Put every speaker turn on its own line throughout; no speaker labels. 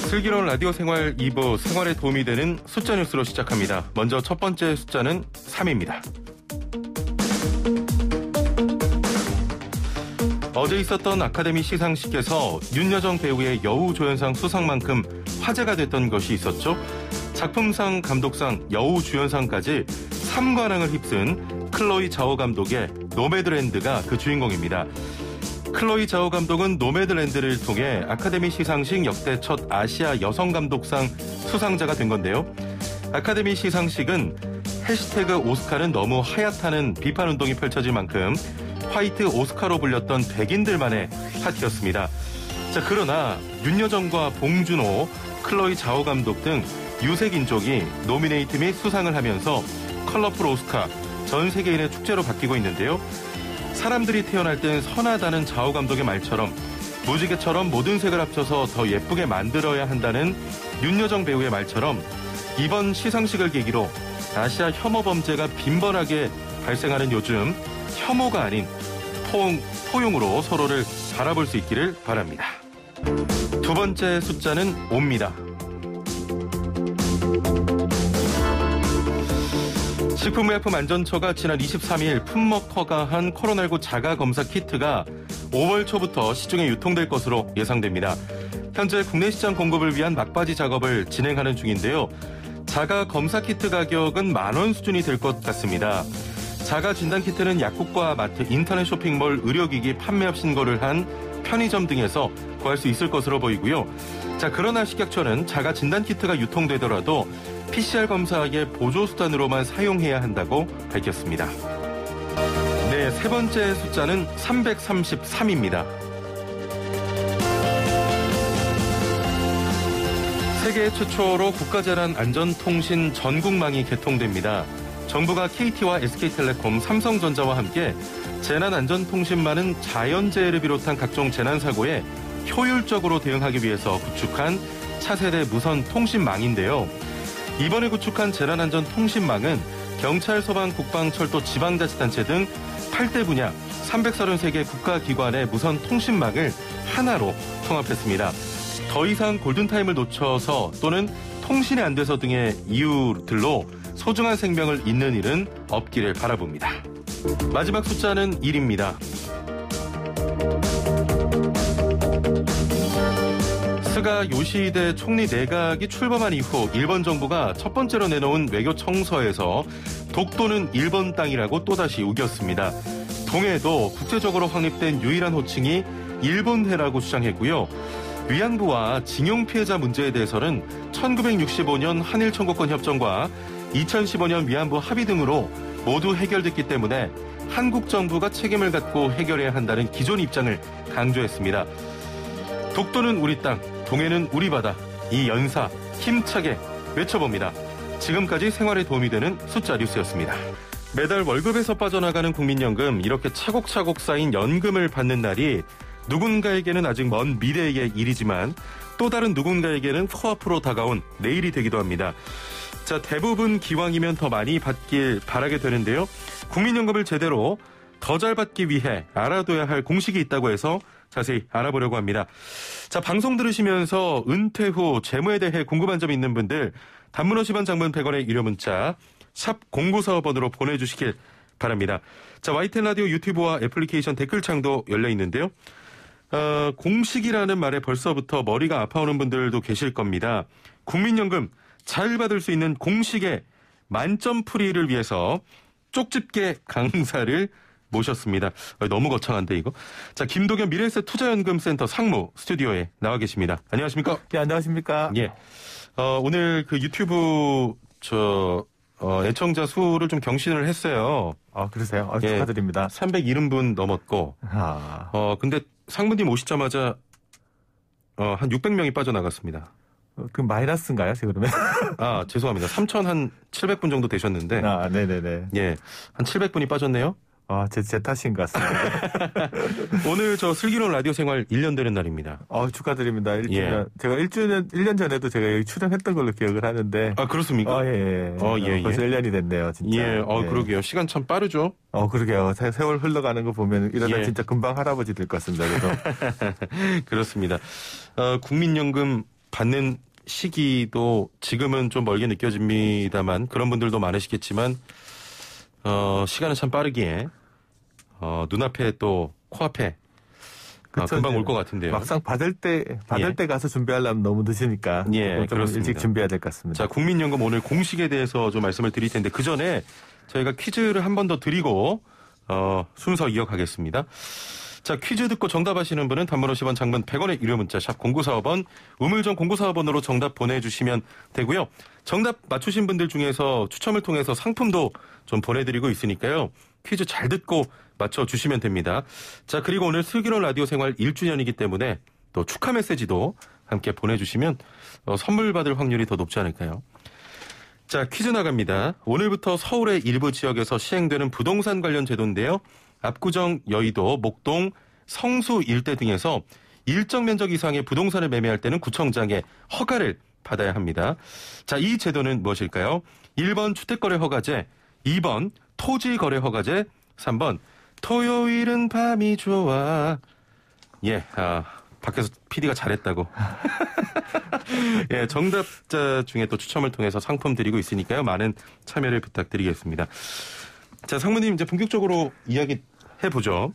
슬기로운 라디오 생활 2부 생활에 도움이 되는 숫자 뉴스로 시작합니다. 먼저 첫 번째 숫자는 3입니다. 어제 있었던 아카데미 시상식에서 윤여정 배우의 여우조연상 수상만큼 화제가 됐던 것이 있었죠. 작품상, 감독상, 여우주연상까지 3관왕을 휩쓴 클로이 자오 감독의 노매드랜드가 그 주인공입니다. 클로이 자오 감독은 노매드랜드를 통해 아카데미 시상식 역대 첫 아시아 여성 감독상 수상자가 된 건데요. 아카데미 시상식은 해시태그 오스카는 너무 하얗다는 비판 운동이 펼쳐질 만큼 화이트 오스카로 불렸던 백인들만의 파티였습니다. 자, 그러나 윤여정과 봉준호, 클로이 자오 감독 등 유색인종이 노미네이트 및 수상을 하면서 컬러풀 오스카, 전 세계인의 축제로 바뀌고 있는데요. 사람들이 태어날 땐 선하다는 자오 감독의 말처럼 무지개처럼 모든 색을 합쳐서 더 예쁘게 만들어야 한다는 윤여정 배우의 말처럼 이번 시상식을 계기로 아시아 혐오 범죄가 빈번하게 발생하는 요즘 혐오가 아닌 포용으로 서로를 바라볼 수 있기를 바랍니다. 두 번째 숫자는 5입니다. 식품의약품안전처가 지난 23일 품목 허가한 코로나19 자가검사 키트가 5월 초부터 시중에 유통될 것으로 예상됩니다. 현재 국내 시장 공급을 위한 막바지 작업을 진행하는 중인데요. 자가검사 키트 가격은 10,000원 수준이 될 것 같습니다. 자가진단키트는 약국과 마트, 인터넷 쇼핑몰, 의료기기, 판매업 신고를 한 편의점 등에서 구할 수 있을 것으로 보이고요. 자, 그러나 식약처는 자가진단키트가 유통되더라도 PCR 검사의 보조수단으로만 사용해야 한다고 밝혔습니다. 네, 세 번째 숫자는 333입니다. 세계 최초로 국가재난안전통신 전국망이 개통됩니다. 정부가 KT와 SK텔레콤, 삼성전자와 함께 재난안전통신망은 자연재해를 비롯한 각종 재난사고에 효율적으로 대응하기 위해서 구축한 차세대 무선 통신망인데요. 이번에 구축한 재난안전통신망은 경찰, 소방, 국방, 철도, 지방자치단체 등 8대 분야 333개 국가기관의 무선 통신망을 하나로 통합했습니다. 더 이상 골든타임을 놓쳐서 또는 통신이 안 돼서 등의 이유들로 소중한 생명을 잃는 일은 없기를 바라봅니다. 마지막 숫자는 1입니다. 스가 요시히데 총리 내각이 출범한 이후 일본 정부가 첫 번째로 내놓은 외교 청서에서 독도는 일본 땅이라고 또다시 우겼습니다. 동해도 국제적으로 확립된 유일한 호칭이 일본해라고 주장했고요. 위안부와 징용 피해자 문제에 대해서는 1965년 한일 청구권 협정과 2015년 위안부 합의 등으로 모두 해결됐기 때문에 한국 정부가 책임을 갖고 해결해야 한다는 기존 입장을 강조했습니다. 독도는 우리 땅, 동해는 우리 바다. 이 연사 힘차게 외쳐봅니다. 지금까지 생활에 도움이 되는 숫자 뉴스였습니다. 매달 월급에서 빠져나가는 국민연금, 이렇게 차곡차곡 쌓인 연금을 받는 날이 누군가에게는 아직 먼 미래의 일이지만 또 다른 누군가에게는 코앞으로 다가온 내일이 되기도 합니다. 자, 대부분 기왕이면 더 많이 받길 바라게 되는데요. 국민연금을 제대로 더 잘 받기 위해 알아둬야 할 공식이 있다고 해서 자세히 알아보려고 합니다. 자, 방송 들으시면서 은퇴 후 재무에 대해 궁금한 점 있는 분들 단문 50원, 장문 100원의 유료 문자 샵 0945번으로 보내주시길 바랍니다. 자, YTN 라디오 유튜브와 애플리케이션 댓글창도 열려 있는데요. 공식이라는 말에 벌써부터 머리가 아파오는 분들도 계실 겁니다. 국민연금 잘 받을 수 있는 공식의 만점풀이를 위해서 쪽집게 강사를 모셨습니다. 너무 거창한데 이거. 자, 김도겸 미래에셋 투자연금센터 상무 스튜디오에 나와 계십니다. 안녕하십니까?
네, 안녕하십니까?
예. 오늘 그 유튜브 애청자 수를 좀 경신을 했어요.
그러세요? 축하드립니다.
370분 넘었고. 근데 상무님 오시자마자 한 600명이 빠져나갔습니다.
그 마이너스인가요, 그러면?
죄송합니다. 3,700분 정도 되셨는데.
네네네.
예. 한 700분이 빠졌네요.
제 탓인 것 같습니다.
오늘 저 슬기로운 라디오 생활 1년 되는 날입니다.
축하드립니다. 1주년. 예. 제가 1년 전에도 제가 여기 출연했던 걸로 기억을 하는데.
그렇습니까?
예. 벌써 1년이 됐네요, 진짜.
예. 그러게요. 시간 참 빠르죠?
그러게요. 세월 흘러가는 거 보면 이러다 진짜 금방 할아버지 될 것 같습니다, 그래도.
그렇습니다. 국민연금 받는 시기도 지금은 좀 멀게 느껴집니다만 그런 분들도 많으시겠지만 시간은 참 빠르기에 눈앞에 또 코앞에 금방 올 것 같은데요.
막상 받을 때 가서 준비하려면 너무 늦으니까 좀
그렇습니다.
일찍 준비해야 될 것 같습니다.
자, 국민연금 오늘 공식에 대해서 좀 말씀을 드릴 텐데 그 전에 저희가 퀴즈를 한 번 더 드리고 순서 이어가겠습니다. 자, 퀴즈 듣고 정답하시는 분은 단문 50원, 장문 100원의 유료 문자 샵 0945번, 우물정 0945번으로 정답 보내주시면 되고요. 정답 맞추신 분들 중에서 추첨을 통해서 상품도 좀 보내드리고 있으니까요. 퀴즈 잘 듣고 맞춰주시면 됩니다. 자, 그리고 오늘 슬기로운 라디오 생활 1주년이기 때문에 또 축하 메시지도 함께 보내주시면 선물 받을 확률이 더 높지 않을까요? 자, 퀴즈 나갑니다. 오늘부터 서울의 일부 지역에서 시행되는 부동산 관련 제도인데요. 압구정, 여의도, 목동, 성수 일대 등에서 일정 면적 이상의 부동산을 매매할 때는 구청장의 허가를 받아야 합니다. 자, 이 제도는 무엇일까요? 1번 주택거래 허가제, 2번 토지거래 허가제, 3번 토요일은 밤이 좋아. 밖에서 PD가 잘했다고. 정답자 중에 또 추첨을 통해서 상품 드리고 있으니까요. 많은 참여를 부탁드리겠습니다. 자, 상무님 이제 본격적으로 이야기 해보죠.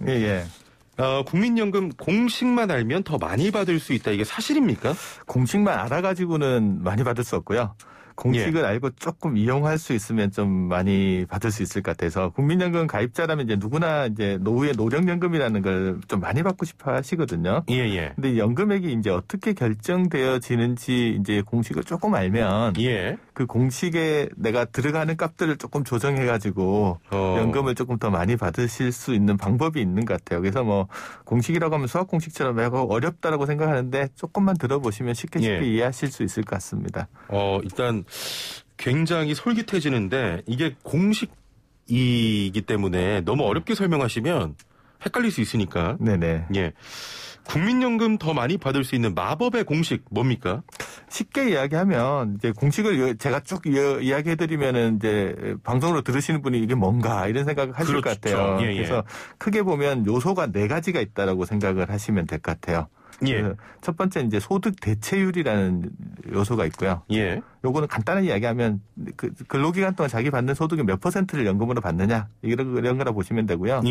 국민연금 공식만 알면 더 많이 받을 수 있다. 이게 사실입니까?
공식만 알아가지고는 많이 받을 수 없고요. 공식을 알고 조금 이용할 수 있으면 좀 많이 받을 수 있을 것 같아서 국민연금 가입자라면 이제 누구나 이제 노후에 노령연금이라는 걸 좀 많이 받고 싶어 하시거든요. 근데 연금액이 이제 어떻게 결정되어지는지 이제 공식을 조금 알면 그 공식에 내가 들어가는 값들을 조금 조정해가지고 연금을 조금 더 많이 받으실 수 있는 방법이 있는 것 같아요. 그래서 뭐 공식이라고 하면 수학 공식처럼 매우 어렵다라고 생각하는데 조금만 들어보시면 쉽게 이해하실 수 있을 것 같습니다.
일단 굉장히 솔깃해지는데 이게 공식이기 때문에 너무 어렵게 설명하시면 헷갈릴 수 있으니까.
네네.
국민연금 더 많이 받을 수 있는 마법의 공식 뭡니까?
쉽게 이야기하면 이제 공식을 제가 쭉 이야기해드리면은 이제 방송으로 들으시는 분이 이게 뭔가 이런 생각을 하실 것 같아요. 그래서 크게 보면 요소가 4가지가 있다라고 생각을 하시면 될 것 같아요. 첫 번째 이제 소득 대체율이라는 요소가 있고요. 요거는 간단하게 이야기하면 그 근로기간 동안 자기 받는 소득의 몇 %를 연금으로 받느냐 이런 거라 보시면 되고요.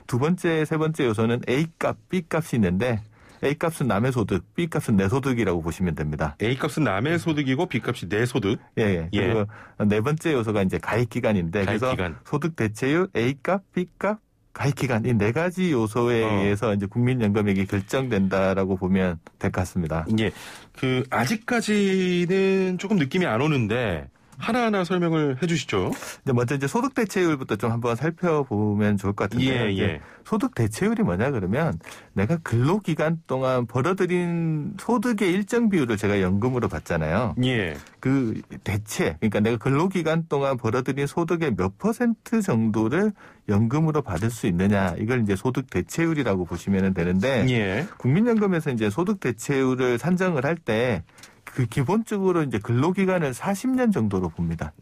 두 번째, 세 번째 요소는 A값, B값이 있는데 A값은 남의 소득, B값은 내 소득이라고 보시면 됩니다.
A값은 남의 소득이고 B값이 내 소득.
그리고 네 번째 요소가 이제 가입기간인데 그래서 소득 대체율, A값, B값, 가입기간 이 4가지 요소에 의해서 이제 국민연금액이 결정된다라고 보면 될 것 같습니다.
아직까지는 조금 느낌이 안 오는데 하나하나 설명을 해주시죠.
먼저 이제 소득 대체율부터 좀 한번 살펴보면 좋을 것 같은데 소득 대체율이 뭐냐 그러면 내가 근로기간 동안 벌어들인 소득의 일정 비율을 제가 연금으로 받잖아요. 그 대체 그러니까 내가 근로기간 동안 벌어들인 소득의 몇 % 정도를 연금으로 받을 수 있느냐 이걸 이제 소득 대체율이라고 보시면 되는데 국민연금에서 이제 소득 대체율을 산정을 할 때 그 기본적으로 이제 근로기간을 40년 정도로 봅니다.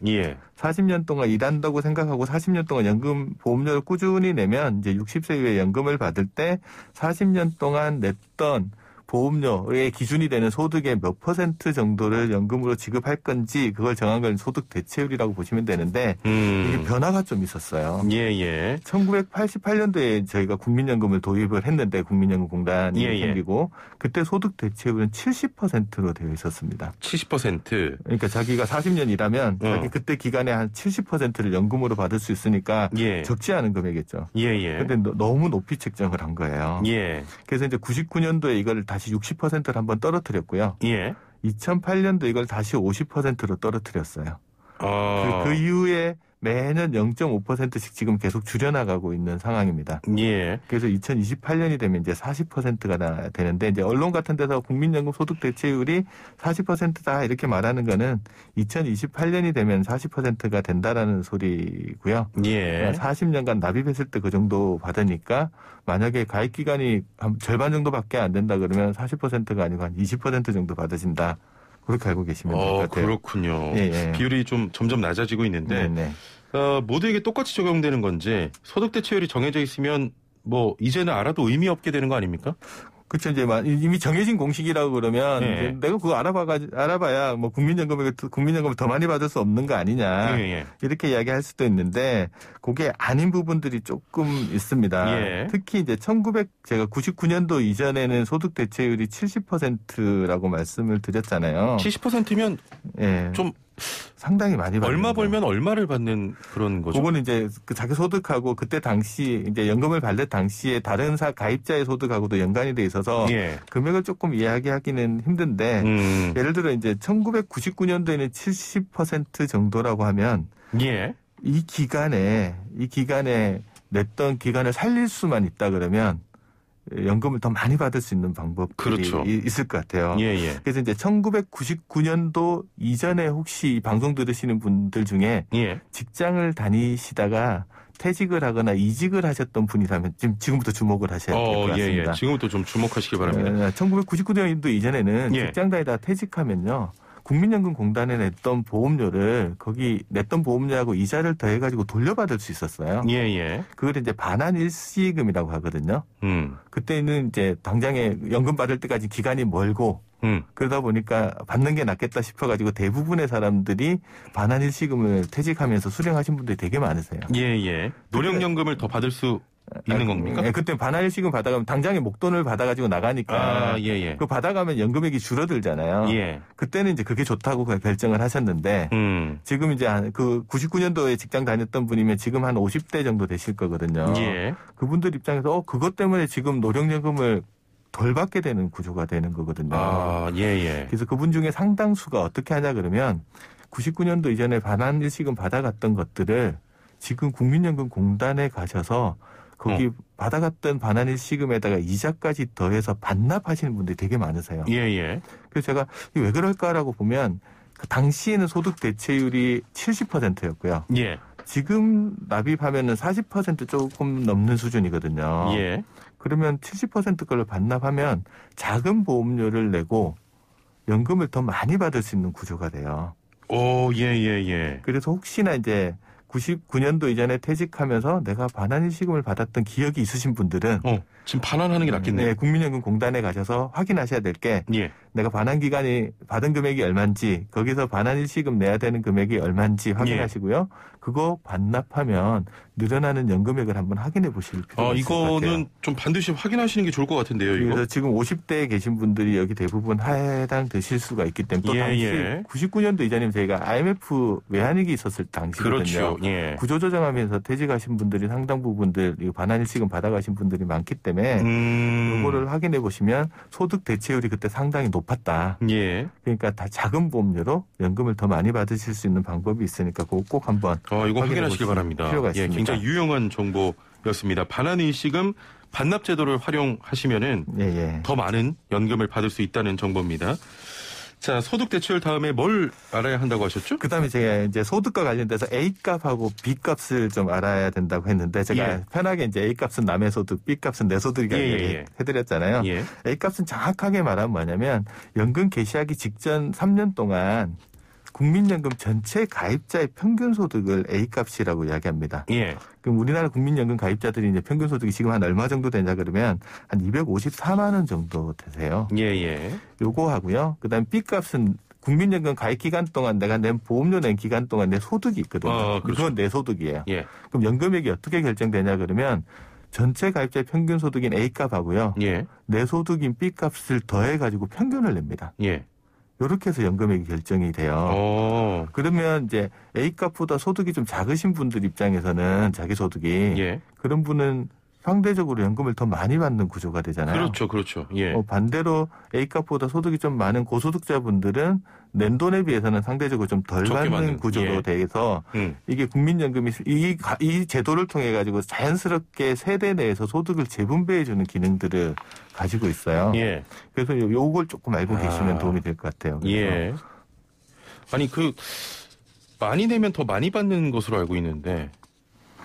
40년 동안 일한다고 생각하고 40년 동안 연금 보험료를 꾸준히 내면 이제 60세 이후에 연금을 받을 때 40년 동안 냈던 보험료의 기준이 되는 소득의 몇 % 정도를 연금으로 지급할 건지 그걸 정한 건 소득 대체율이라고 보시면 되는데 이게 변화가 좀 있었어요. 1988년도에 저희가 국민연금을 도입을 했는데 국민연금공단이 생기고 그때 소득 대체율은 70%로 되어 있었습니다.
70%?
그러니까 자기가 40년 일하면 자기 그때 기간에 한 70%를 연금으로 받을 수 있으니까 적지 않은 금액이겠죠. 그런데 너무 높이 책정을 한 거예요. 그래서 이제 99년도에 이걸 다시 60%를 한번 떨어뜨렸고요. 2008년도 이걸 다시 50%로 떨어뜨렸어요. 그 이후에 매년 0.5%씩 지금 계속 줄여나가고 있는 상황입니다. 그래서 2028년이 되면 이제 40%가 되는데 이제 언론 같은 데서 국민연금 소득 대체율이 40%다 이렇게 말하는 거는 2028년이 되면 40%가 된다라는 소리고요. 40년간 납입했을 때 그 정도 받으니까 만약에 가입 기간이 한 절반 정도밖에 안 된다 그러면 40%가 아니고 한 20% 정도 받으신다. 그렇게 알고 계시면 될 것 같아요.
그렇군요. 비율이 좀 점점 낮아지고 있는데 모두에게 똑같이 적용되는 건지 소득 대체율이 정해져 있으면 뭐 이제는 알아도 의미 없게 되는 거 아닙니까?
그렇죠. 이제 이미 정해진 공식이라고 그러면
예.
내가 그거 알아봐야 뭐 국민연금을 더 많이 받을 수 없는 거 아니냐.
예.
이렇게 이야기할 수도 있는데 그게 아닌 부분들이 조금 있습니다.
예.
특히 이제 제가 99년도 이전에는 소득 대체율이 70%라고 말씀을 드렸잖아요.
70%면
예.
좀
상당히 많이 받는
얼마 벌면 얼마를 받는 그런 거죠?
그거는 이제 그 자기 소득하고 그때 당시 이제 연금을 받을 당시에 다른 가입자의 소득하고도 연관이 돼 있어서
예.
금액을 조금 이야기하기는 힘든데 예를 들어 이제 1999년도에는 70% 정도라고 하면
예.
이 기간에 냈던 기간을 살릴 수만 있다 그러면 연금을 더 많이 받을 수 있는 방법들이
그렇죠.
있을 것 같아요.
예.
그래서 이제 1999년도 이전에 혹시 이 방송 들으시는 분들 중에
예.
직장을 다니시다가 퇴직을 하거나 이직을 하셨던 분이라면 지금부터 주목을 하셔야 될 것 같습니다.
예. 지금부터 좀 주목하시기 바랍니다.
1999년도 이전에는
예.
직장 다니다 퇴직하면요. 국민연금공단에 냈던 보험료를 거기 냈던 보험료하고 이자를 더해가지고 돌려받을 수 있었어요.
예.
그걸 이제 반환 일시금이라고 하거든요. 그때는 이제 당장에 연금 받을 때까지 기간이 멀고 그러다 보니까 받는 게 낫겠다 싶어가지고 대부분의 사람들이 반환 일시금을 퇴직하면서 수령하신 분들이 되게 많으세요.
예. 노령연금을 더 받을 수 있는 겁니까?
예, 그때 반환 일시금 받아가면 당장에 목돈을 받아가지고 나가니까
예.
그 받아가면 연금액이 줄어들잖아요.
예.
그때는 이제 그게 좋다고 결정을 하셨는데 지금 이제 그 99년도에 직장 다녔던 분이면 지금 한 50대 정도 되실 거거든요.
예.
그분들 입장에서 그것 때문에 지금 노령연금을 덜 받게 되는 구조가 되는 거거든요.
예.
그래서 그분 중에 상당수가 어떻게 하냐 그러면 99년도 이전에 반환 일시금 받아갔던 것들을 지금 국민연금공단에 가셔서 거기 받아갔던 반환 일시금에다가 이자까지 더해서 반납하시는 분들이 되게 많으세요.
예.
그래서 제가 왜 그럴까라고 보면 그 당시에는 소득 대체율이 70%였고요.
예.
지금 납입하면은 40% 조금 넘는 수준이거든요.
예.
그러면 70% 걸로 반납하면 작은 보험료를 내고 연금을 더 많이 받을 수 있는 구조가 돼요.
예.
그래서 혹시나 이제 99년도 이전에 퇴직하면서 내가 반환일시금을 받았던 기억이 있으신 분들은
지금 반환하는 게 낫겠네요.
네, 국민연금공단에 가셔서 확인하셔야 될 게
예.
내가 반환 기간이 받은 금액이 얼마인지 거기서 반환일시금 내야 되는 금액이 얼마인지 확인하시고요. 그거 반납하면 늘어나는 연금액을 한번 확인해 보실 필요가 있을 것 같아요.
이거는 좀 반드시 확인하시는 게 좋을 것 같은데요.
그래서
이거.
지금 50대에 계신 분들이 여기 대부분 해당되실 수가 있기 때문에 또 당시 99년도 이전이면 저희가 IMF 외환위기 있었을 당시거든요.
그렇죠. 예.
구조조정하면서 퇴직하신 분들이 상당 부분들 반환일시금 받아가신 분들이 많기 때문에 이거를 확인해 보시면 소득 대체율이 그때 상당히 높았다.
예.
그러니까 다 작은 보험료로 연금을 더 많이 받으실 수 있는 방법이 있으니까 그거 꼭 한번
이거 확인하시기 바랍니다.
필요가 있습니다.
굉장히 유용한 정보였습니다. 반환일시금 반납 제도를 활용하시면은 더 많은 연금을 받을 수 있다는 정보입니다. 자, 소득 대체율 다음에 뭘 알아야 한다고 하셨죠?
그다음에 제가 이제 소득과 관련돼서 A값하고 B값을 좀 알아야 된다고 했는데 제가 편하게 이제 A값은 남의 소득, B값은 내 소득이라고 해드렸잖아요. A값은 정확하게 말하면 뭐냐면 연금 개시하기 직전 3년 동안 국민연금 전체 가입자의 평균 소득을 A값이라고 이야기합니다. 그럼 우리나라 국민연금 가입자들이 이제 평균 소득이 지금 한 얼마 정도 되냐 그러면 한 254만 원 정도 되세요. 요거 하고요. 그다음 B값은 국민연금 가입 기간 동안 내가 낸 보험료 낸 기간 동안 내 소득이 있거든요.
그렇죠.
그건 내 소득이에요. 그럼 연금액이 어떻게 결정되냐 그러면 전체 가입자의 평균 소득인 A값하고요. 내 소득인 B값을 더해가지고 평균을 냅니다. 이렇게 해서 연금액이 결정이 돼요. 그러면 이제 A값보다 소득이 좀 작으신 분들 입장에서는 자기 소득이 그런 분은 상대적으로 연금을 더 많이 받는 구조가 되잖아요.
그렇죠.
반대로 A값보다 소득이 좀 많은 고소득자분들은 낸 돈에 비해서는 상대적으로 좀 덜 받는 구조로 돼서 이게 국민연금이 이 제도를 통해 가지고 자연스럽게 세대 내에서 소득을 재분배해 주는 기능들을 가지고 있어요. 그래서 요걸 조금 알고 계시면 도움이 될 것 같아요.
아니 많이 내면 더 많이 받는 것으로 알고 있는데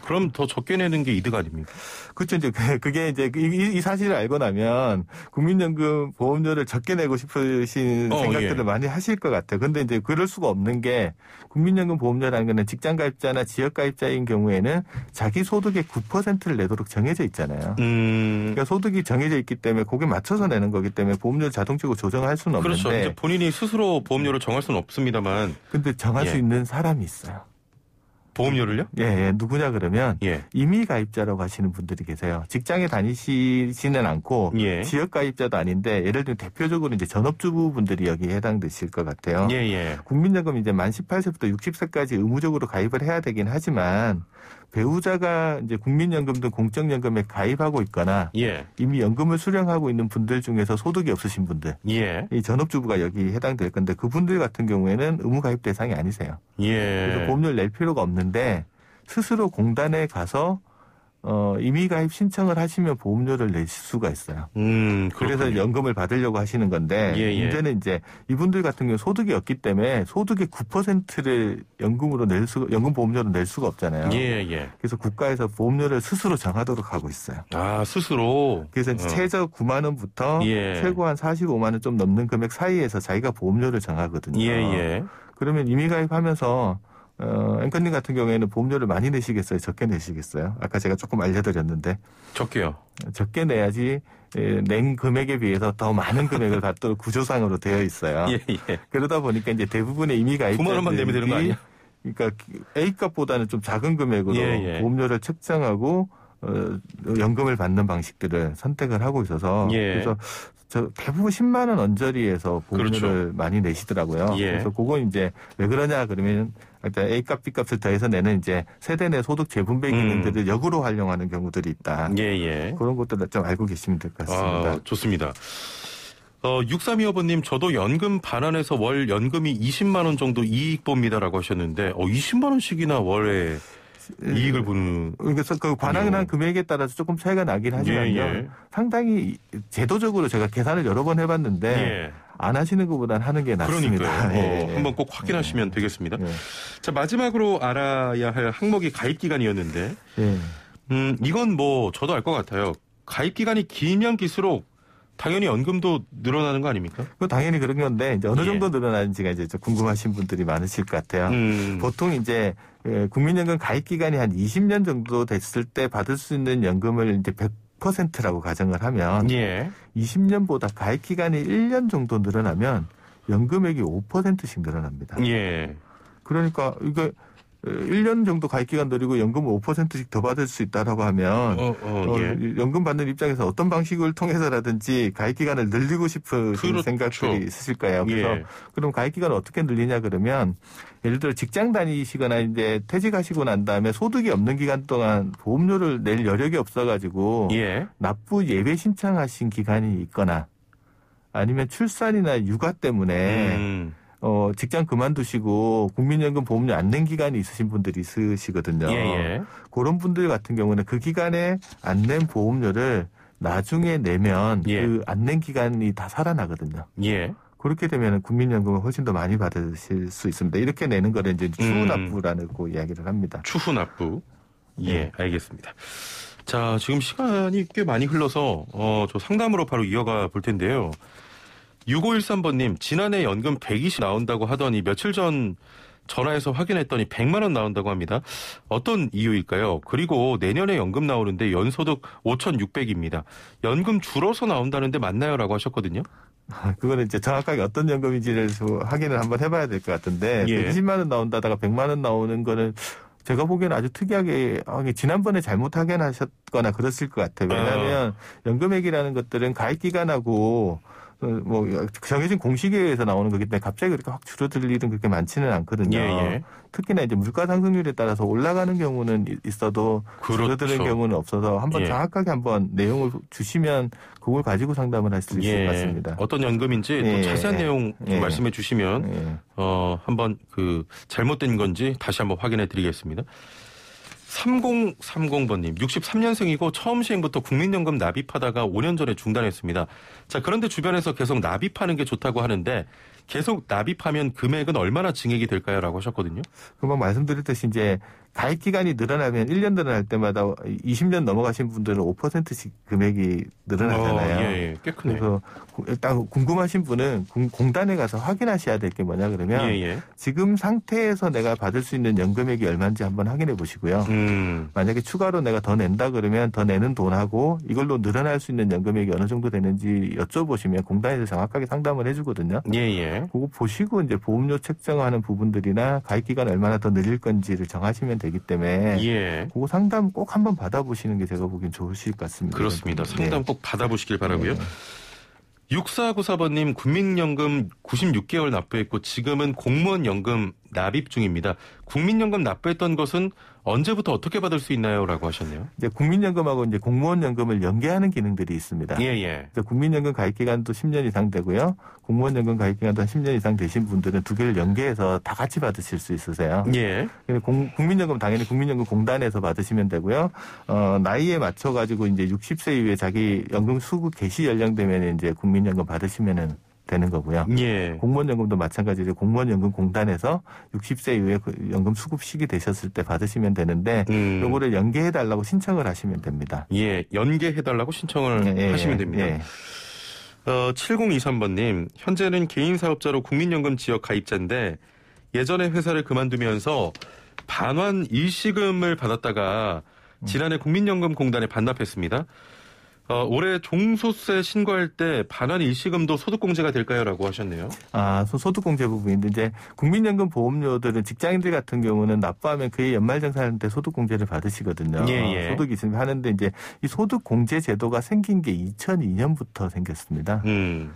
그럼 더 적게 내는 게 이득 아닙니까?
그렇죠. 이제 그게 이제 이 사실을 알고 나면 국민연금 보험료를 적게 내고 싶으신 생각들을
예.
많이 하실 것 같아요. 근데 이제 그럴 수가 없는 게 국민연금 보험료라는 거는 직장가입자나 지역가입자인 경우에는 자기 소득의 9%를 내도록 정해져 있잖아요. 그러니까 소득이 정해져 있기 때문에 거기에 맞춰서 내는 거기 때문에 보험료를 자동적으로 조정할 수는 없는데.
그렇죠. 이제 본인이 스스로 보험료를 정할 수는 없습니다만.
근데 정할 수 있는 사람이 있어요.
보험료를요?
예, 누구냐 그러면 임의 가입자라고 하시는 분들이 계세요. 직장에 다니시지는 않고 지역 가입자도 아닌데 예를 들면 대표적으로 이제 전업주부분들이 여기에 해당되실 것 같아요. 국민연금 이제 만 18세부터 60세까지 의무적으로 가입을 해야 되긴 하지만 배우자가 이제 국민연금 등 공적연금에 가입하고 있거나 이미 연금을 수령하고 있는 분들 중에서 소득이 없으신 분들, 이 전업주부가 여기 해당될 건데 그분들 같은 경우에는 의무 가입 대상이 아니세요. 그래서 보험료를 낼 필요가 없는데 스스로 공단에 가서 임의 가입 신청을 하시면 보험료를 낼 수가 있어요. 그래서 연금을 받으려고 하시는 건데 문제는 이제 이분들 같은 경우 소득이 없기 때문에 소득의 9%를 연금 보험료로 낼 수가 없잖아요. 그래서 국가에서 보험료를 스스로 정하도록 하고 있어요.
아, 스스로.
그래서 최저 9만 원부터 최고 한 45만 원 좀 넘는 금액 사이에서 자기가 보험료를 정하거든요. 그러면 임의 가입하면서 앵커님 같은 경우에는 보험료를 많이 내시겠어요? 적게 내시겠어요? 아까 제가 조금 알려드렸는데.
적게요.
적게 내야지 낸 금액에 비해서 더 많은 금액을 받도록 구조상으로 되어 있어요. 그러다 보니까 이제 대부분의 임의 가입자들이
9만 원만 내면 되는 거 아니야?
그러니까 A값보다는 좀 작은 금액으로 보험료를 책정하고 연금을 받는 방식들을 선택을 하고 있어서 그래서 대부분 10만 원 언저리에서 보험료를 많이 내시더라고요. 그래서 그건 이제 왜 그러냐 그러면 A값, B값을 더해서 내는 이제 세대 내 소득 재분배 기능들을 역으로 활용하는 경우들이 있다. 그런 것들을 좀 알고 계시면 될 것 같습니다.
좋습니다. 6325번님, 저도 연금 반환해서 월 연금이 20만 원 정도 이익 봅니다라고 하셨는데, 20만 원씩이나 월에 이익을 보는.
그래서 그 반환한 금액에 따라서 조금 차이가 나긴 하지만요. 상당히 제도적으로 제가 계산을 여러 번 해봤는데 안 하시는 것보다는 하는 게 낫습니다.
한번 꼭 확인하시면 되겠습니다. 자, 마지막으로 알아야 할 항목이 가입 기간이었는데, 이건 뭐 저도 알 것 같아요. 가입 기간이 길면 길수록 당연히 연금도 늘어나는 거 아닙니까?
당연히 그런 건데 이제 어느 정도 늘어나는지가 이제 좀 궁금하신 분들이 많으실 것 같아요. 보통 이제 국민연금 가입 기간이 한 20년 정도 됐을 때 받을 수 있는 연금을 이제 100%라고 가정을 하면 20년보다 가입 기간이 1년 정도 늘어나면 연금액이 5%씩 늘어납니다. 그러니까 이거 1년 정도 가입 기간 늘리고 연금을 5%씩 더 받을 수 있다라고 하면 연금 받는 입장에서 어떤 방식을 통해서라든지 가입 기간을 늘리고 싶은 생각들이 있으실 거예요. 그래서 그럼 가입 기간을 어떻게 늘리냐 그러면 예를 들어 직장 다니시거나 이제 퇴직하시고 난 다음에 소득이 없는 기간 동안 보험료를 낼 여력이 없어가지고 납부 예외 신청하신 기간이 있거나 아니면 출산이나 육아 때문에 직장 그만두시고 국민연금 보험료 안 낸 기간이 있으신 분들이 있으시거든요. 그런 분들 같은 경우는 그 기간에 안 낸 보험료를 나중에 내면 그 안 낸 기간이 다 살아나거든요. 그렇게 되면 국민연금을 훨씬 더 많이 받으실 수 있습니다. 이렇게 내는 거를 이제 추후납부라고 이야기를 합니다.
추후납부. 알겠습니다. 자, 지금 시간이 꽤 많이 흘러서 저 상담으로 바로 이어가 볼 텐데요. 6513번님, 지난해 연금 120 나온다고 하더니 며칠 전 전화해서 확인했더니 100만 원 나온다고 합니다. 어떤 이유일까요? 그리고 내년에 연금 나오는데 연소득 5,600입니다. 연금 줄어서 나온다는데 맞나요? 라고 하셨거든요.
그거는 이제 정확하게 어떤 연금인지를 확인을 한번 해봐야 될 것 같은데 120만 원 나온다다가 100만 원 나오는 거는 제가 보기에는 아주 특이하게 지난번에 잘못 확인하셨거나 그랬을 것 같아요. 왜냐하면 연금액이라는 것들은 가입 기간하고 뭐 정해진 공식에 의해서 나오는 거기 때문에 갑자기 그렇게 확 줄어들 일은 그렇게 많지는 않거든요. 특히나 이제 물가 상승률에 따라서 올라가는 경우는 있어도 줄어드는 경우는 없어서 한번 정확하게 한번 내용을 주시면 그걸 가지고 상담을 할 수 있을 것 같습니다.
어떤 연금인지 또 자세한 내용 좀 말씀해 주시면 한번 그 잘못된 건지 다시 한번 확인해 드리겠습니다. 3030번님, 63년생이고 처음 시행부터 국민연금 납입하다가 5년 전에 중단했습니다. 자, 그런데 주변에서 계속 납입하는 게 좋다고 하는데 계속 납입하면 금액은 얼마나 증액이 될까요? 라고 하셨거든요.
금방 말씀드렸듯이 이제 가입 기간이 늘어나면 1년 늘어날 때마다 20년 넘어가신 분들은 5%씩 금액이 늘어나잖아요.
예, 꽤 크네요.
그래서 일단 궁금하신 분은 공단에 가서 확인하셔야 될 게 뭐냐 그러면 지금 상태에서 내가 받을 수 있는 연금액이 얼마인지 한번 확인해 보시고요. 만약에 추가로 내가 더 낸다 그러면 더 내는 돈하고 이걸로 늘어날 수 있는 연금액이 어느 정도 되는지 여쭤보시면 공단에서 정확하게 상담을 해주거든요. 그거 보시고 이제 보험료 책정하는 부분들이나 가입 기간 얼마나 더 늘릴 건지를 정하시면 되기 때문에 그거 상담 꼭 한번 받아보시는 게 제가 보기엔 좋으실 것 같습니다.
그렇습니다. 상담 꼭 받아보시길 바라고요. 6494번님 국민연금 96개월 납부했고 지금은 공무원연금 납입 중입니다. 국민연금 납부했던 것은 언제부터 어떻게 받을 수 있나요? 라고 하셨네요.
이제 국민연금하고 이제 공무원연금을 연계하는 기능들이 있습니다. 그래서 국민연금 가입 기간도 10년 이상 되고요. 공무원연금 가입 기간도 한 10년 이상 되신 분들은 두 개를 연계해서 다 같이 받으실 수 있으세요. 국민연금 당연히 국민연금 공단에서 받으시면 되고요. 나이에 맞춰 가지고 이제 60세 이후에 자기 연금 수급 개시 연령되면 이제 국민연금 받으시면은 되는 거고요. 공무원연금도 마찬가지로 공무원연금 공단에서 60세 이후에 연금 수급 시기 되셨을 때 받으시면 되는데 요거를 연계해달라고 신청을 하시면 됩니다.
연계해달라고 신청을 하시면 됩니다. 7023번님 현재는 개인사업자로 국민연금 지역 가입자인데 예전에 회사를 그만두면서 반환 일시금을 받았다가 지난해 국민연금공단에 반납했습니다. 올해 종소세 신고할 때 반환 일시금도 소득공제가 될까요? 라고 하셨네요.
소득공제 부분인데 이제 국민연금 보험료들은 직장인들 같은 경우는 납부하면 그해 연말정산할 때 소득공제를 받으시거든요. 소득이 있으면 하는데 이제 이 소득공제 제도가 생긴 게 2002년부터 생겼습니다.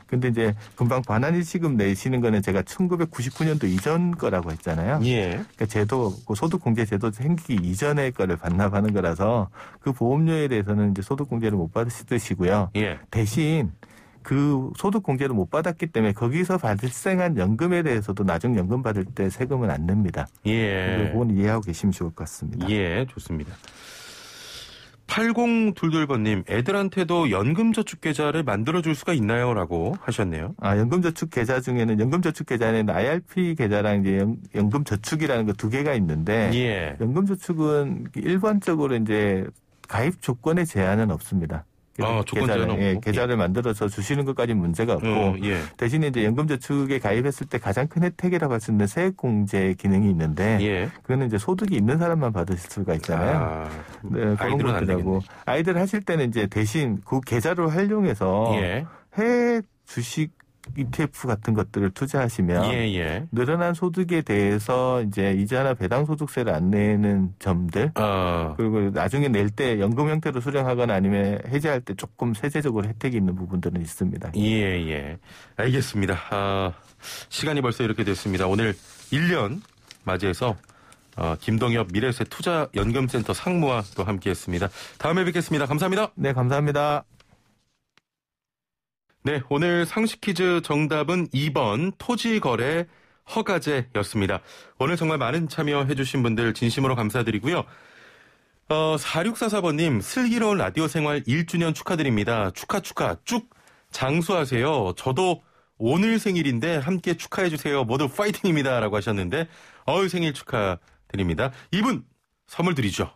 근데 이제 금방 반환 일시금 내시는 거는 제가 1999년도 이전 거라고 했잖아요. 그러니까 제도, 소득공제 제도 생기기 이전의 거를 반납하는 거라서 그 보험료에 대해서는 이제 소득공제를 못 받으시 뜻이고요. 대신 그 소득공제를 못 받았기 때문에 거기서 발생한 연금에 대해서도 나중 연금 받을 때 세금은 안 냅니다. 그건 이해하고 계시면 좋을 것 같습니다.
좋습니다. 8022번님 애들한테도 연금저축계좌를 만들어줄 수가 있나요? 라고 하셨네요.
연금저축계좌 중에는 연금저축계좌에는 IRP 계좌랑 이제 연금저축이라는 거 두 개가 있는데 연금저축은 일반적으로 이제 가입 조건에 제한은 없습니다. 계좌를 만들어서 주시는 것까지는 문제가 없고 대신에 이제 연금저축에 가입했을 때 가장 큰 혜택이라고 할 수 있는 세액공제 기능이 있는데 그거는 이제 소득이 있는 사람만 받을 수가 있잖아요. 그런 것들하고 아이들 하실 때는 이제 대신 그 계좌를 활용해서 해외 주식 ETF 같은 것들을 투자하시면 늘어난 소득에 대해서 이제 이자나 배당 소득세를 안 내는 점들 그리고 나중에 낼 때 연금 형태로 수령하거나 아니면 해지할 때 조금 세제적으로 혜택이 있는 부분들은 있습니다.
알겠습니다. 시간이 벌써 이렇게 됐습니다. 오늘 1년 맞이해서 김동엽 미래세 투자연금센터 상무와 또 함께했습니다. 다음에 뵙겠습니다. 감사합니다.
네, 감사합니다.
네, 오늘 상식 퀴즈 정답은 2번 토지거래 허가제였습니다. 오늘 정말 많은 참여해 주신 분들 진심으로 감사드리고요. 4644번님 슬기로운 라디오 생활 1주년 축하드립니다. 축하 쭉 장수하세요. 저도 오늘 생일인데 함께 축하해 주세요. 모두 파이팅입니다. 라고 하셨는데 생일 축하드립니다. 이분 선물 드리죠.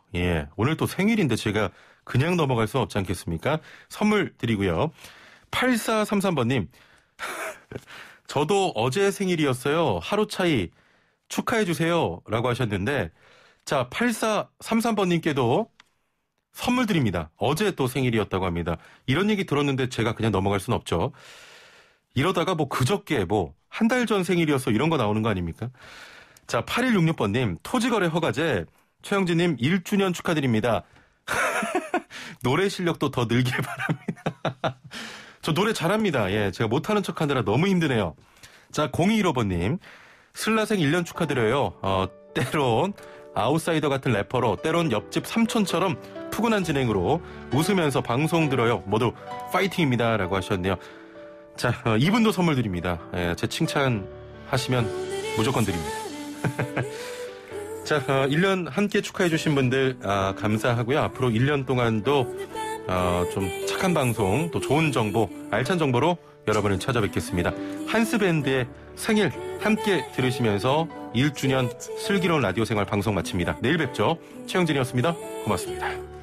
오늘 또 생일인데 제가 그냥 넘어갈 수 없지 않겠습니까? 선물 드리고요. 8433번님 저도 어제 생일이었어요. 하루 차이 축하해 주세요. 라고 하셨는데 자 8433번님께도 선물 드립니다. 어제 또 생일이었다고 합니다. 이런 얘기 들었는데 제가 그냥 넘어갈 수는 없죠. 이러다가 그저께 한 달 전 생일이어서 이런 거 나오는 거 아닙니까? 자 8166번님 토지거래 허가제 최영진님 1주년 축하드립니다. 노래 실력도 더 늘길 바랍니다. 저 노래 잘합니다. 제가 못하는 척하느라 너무 힘드네요. 자, 0215번님. 슬라생 1년 축하드려요. 때론 아웃사이더 같은 래퍼로 때론 옆집 삼촌처럼 푸근한 진행으로 웃으면서 방송 들어요. 모두 파이팅입니다. 라고 하셨네요. 자, 이분도 선물 드립니다. 제 칭찬하시면 무조건 드립니다. 자, 1년 함께 축하해 주신 분들 감사하고요. 앞으로 1년 동안도 좀 착한 방송, 또 좋은 정보, 알찬 정보로 여러분을 찾아뵙겠습니다. 한스밴드의 생일 함께 들으시면서 1주년 슬기로운 라디오 생활 방송 마칩니다. 내일 뵙죠. 최영진이었습니다. 고맙습니다.